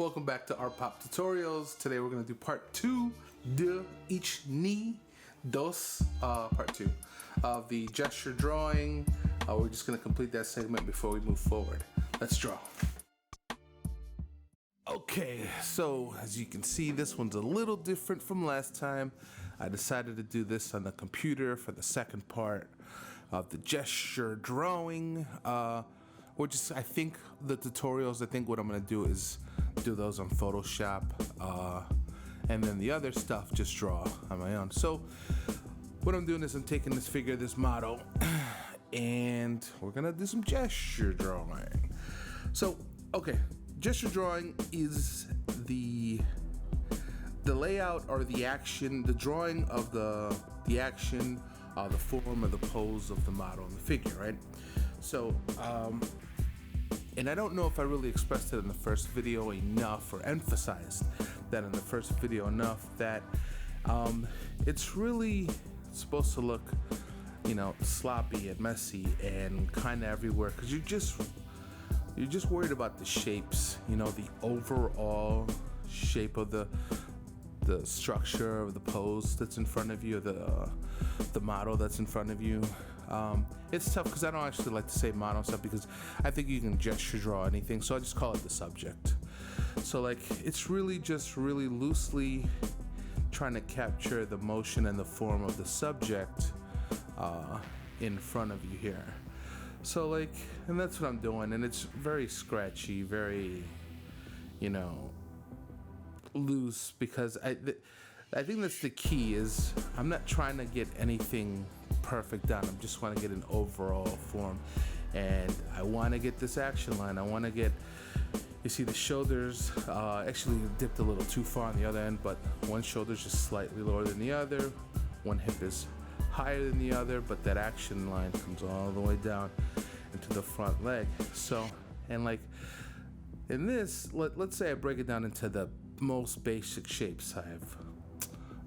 welcome back to Artpop Tutorials. Today we're going to do part 2 de Ich ni dos, part 2 of the gesture drawing. We're just going to complete that segment before we move forward. Let's draw. Okay, so as you can see, this one's a little different from last time. I decided to do this on the computer for the second part of the gesture drawing. I think the tutorials, what I'm gonna do is do those on Photoshop, and then the other stuff just draw on my own. So what I'm doing is I'm taking this figure, this model, and we're gonna do some gesture drawing. So, okay, gesture drawing is the layout or the action, the drawing of the action, the form or the pose of the model and the figure, right? So, and I don't know if I really expressed it in the first video enough or emphasized that in the first video enough that it's really supposed to look, sloppy and messy and kind of everywhere, because you're just worried about the shapes, the overall shape of the structure of the pose that's in front of you, the model that's in front of you. It's tough because I don't actually like to say model stuff, because I think you can gesture draw anything, so I just call it the subject. So it's really just really loosely trying to capture the motion and the form of the subject in front of you here. So and that's what I'm doing, and it's very scratchy, very loose, because I think that's the key. Is I'm not trying to get anything perfect done. I just want to get an overall form, and I want to get this action line. I want to get, you see the shoulders actually dipped a little too far on the other end, but one shoulder's just slightly lower than the other, one hip is higher than the other, but that action line comes all the way down into the front leg. So, and in this, let's say I break it down into the most basic shapes. I have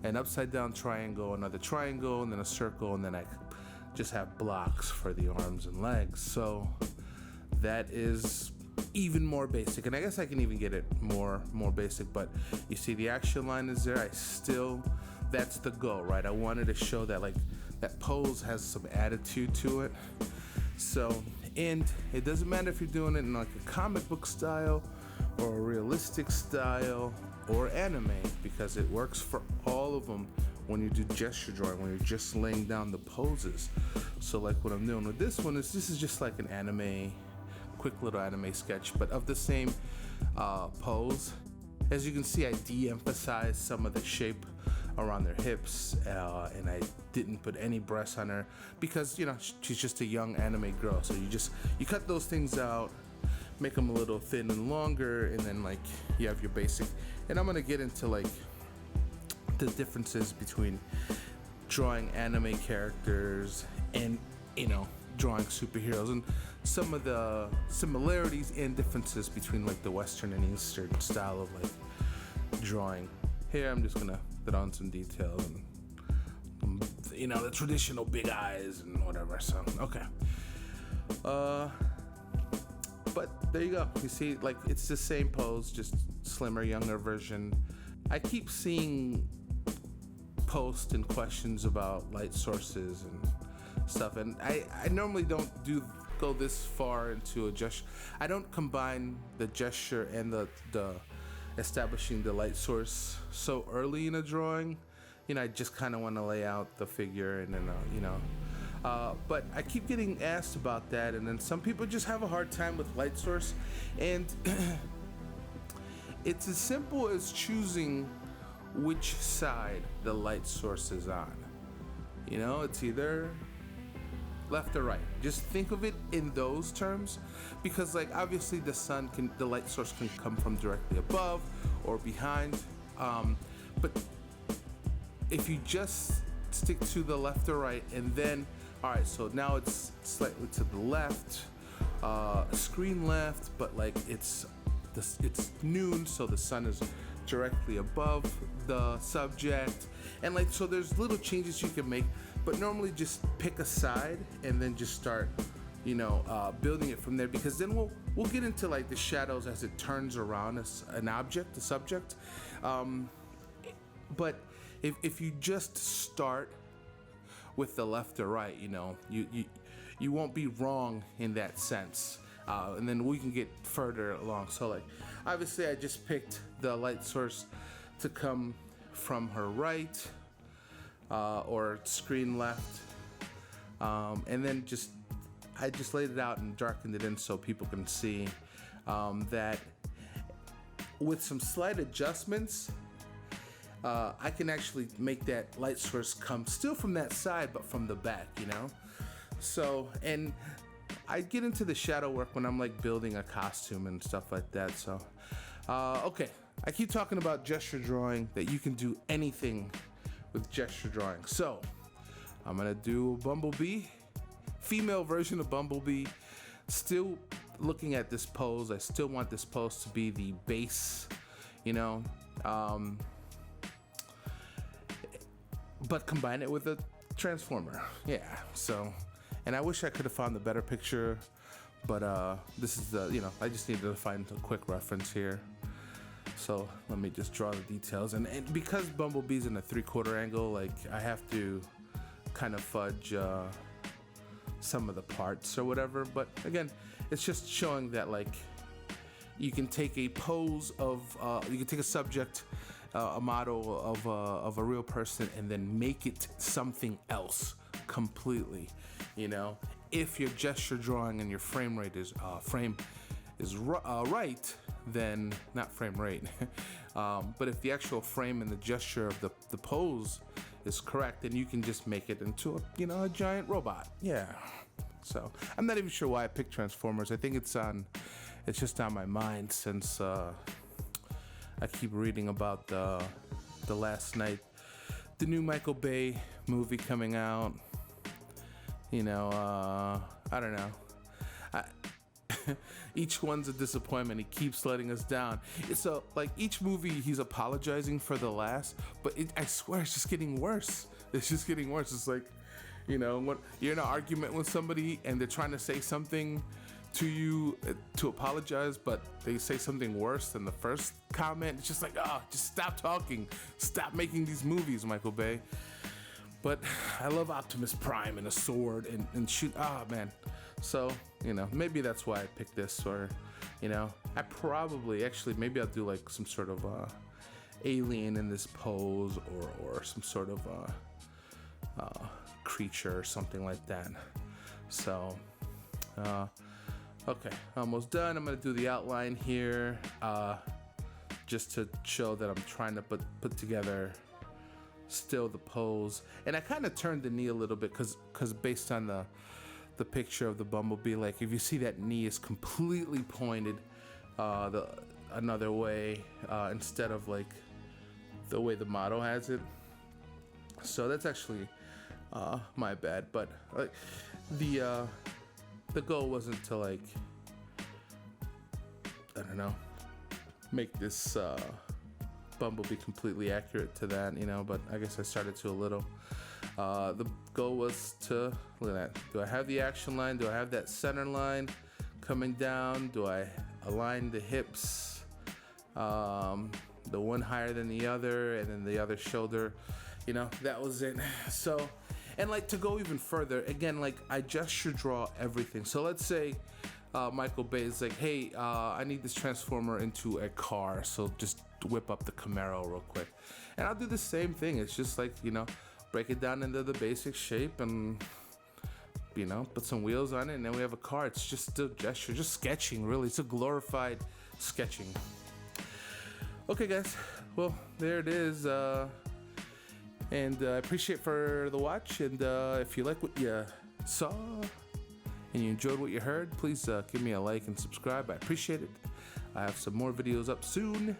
an upside down triangle, another triangle, and then a circle, and then I just have blocks for the arms and legs. So that is even more basic, and I guess I can even get it more basic. But you see the action line is there. That's the goal, right? I wanted to show that that pose has some attitude to it. So, and it doesn't matter if you're doing it in a comic book style or a realistic style or anime, because it works for all of them when you do gesture drawing, when you're just laying down the poses. So what I'm doing with this one is, this is just like an anime, quick little anime sketch, but of the same pose. As you can see, I de-emphasized some of the shape around their hips, and I didn't put any breasts on her, because she's just a young anime girl. So you cut those things out, make them a little thin and longer, and then you have your basic. And I'm gonna get into the differences between drawing anime characters and drawing superheroes, and some of the similarities and differences between the Western and Eastern style of drawing. Here I'm just gonna put on some details and the traditional big eyes and whatever. So okay, but there you go. You see, it's the same pose, just slimmer, younger version. I keep seeing posts and questions about light sources and stuff, and I normally don't go this far into a gesture. I don't combine the gesture and the establishing the light source so early in a drawing. I just kind of want to lay out the figure, and then but I keep getting asked about that, and then some people just have a hard time with light source, and it's as simple as choosing which side the light source is on. It's either left or right. Just think of it in those terms, because obviously the light source can come from directly above or behind, but if you just stick to the left or right, and then alright, so now it's slightly to the left, screen left, but it's noon, so the sun is directly above the subject, and so there's little changes you can make, but normally just pick a side and then just start building it from there, because then we'll get into like the shadows as it turns around as an object, a subject. But if you just start with the left or right, you know, you won't be wrong in that sense. And then we can get further along. So like, obviously I just picked the light source to come from her right, or screen left. And then I just laid it out and darkened it in so people can see that with some slight adjustments, I can actually make that light source come still from that side, but from the back, you know? So, and I get into the shadow work when I'm like building a costume and stuff like that. So, okay, I keep talking about gesture drawing, that you can do anything with gesture drawing. So, I'm gonna do Bumblebee, female version of Bumblebee. Still looking at this pose. I still want this pose to be the base, you know, but combine it with a transformer. Yeah, so, and I wish I could have found the better picture, but this is the, you know, I just needed to find a quick reference here. So let me just draw the details. And because Bumblebee's in a 3/4 angle, like I have to kind of fudge some of the parts or whatever. But again, it's just showing that like you can take a pose of, you can take a subject, a model of a real person, and then make it something else completely, you know, if your gesture drawing and your frame rate is right, then not frame rate, but if the actual frame and the gesture of the pose is correct, then you can just make it into a, you know, a giant robot. Yeah. So I'm not even sure why I picked Transformers. I think it's just on my mind since I keep reading about the last night, the new Michael Bay movie coming out. You know, I don't know. Each one's a disappointment. He keeps letting us down. So, like, each movie he's apologizing for the last, but I swear it's just getting worse. It's just getting worse. It's like, you know, when you're in an argument with somebody and they're trying to say something to you to apologize, but they say something worse than the first comment. It's just like, oh, just stop talking. Stop making these movies, Michael Bay. But I love Optimus Prime and a sword and shoot. Oh, man. So, you know, maybe that's why I picked this, or, you know, I probably, actually, maybe I'll do like some sort of alien in this pose, or some sort of creature or something like that. So, okay, almost done. I'm gonna do the outline here, just to show that I'm trying to put together still the pose. And I kind of turned the knee a little bit because based on the picture of the Bumblebee, like if you see that knee is completely pointed another way, instead of like the way the model has it. So that's actually my bad, but like the goal wasn't to, like, I don't know, make this Bumblebee completely accurate to that, you know, but I guess I started to a little. The goal was to, look at that, do I have the action line? Do I have that center line coming down? Do I align the hips, the one higher than the other, and then the other shoulder? You know, that was it. So, and like to go even further, again, like I gesture draw everything. So let's say Michael Bay is like, hey, I need this transformer into a car, so just whip up the Camaro real quick. And I'll do the same thing. It's just like, you know, break it down into the basic shape and, you know, put some wheels on it, and then we have a car. It's just a gesture, just sketching, really. It's a glorified sketching. Okay, guys. Well, there it is. And I appreciate for the watch. And if you like what you saw and you enjoyed what you heard, please give me a like and subscribe. I appreciate it. I have some more videos up soon.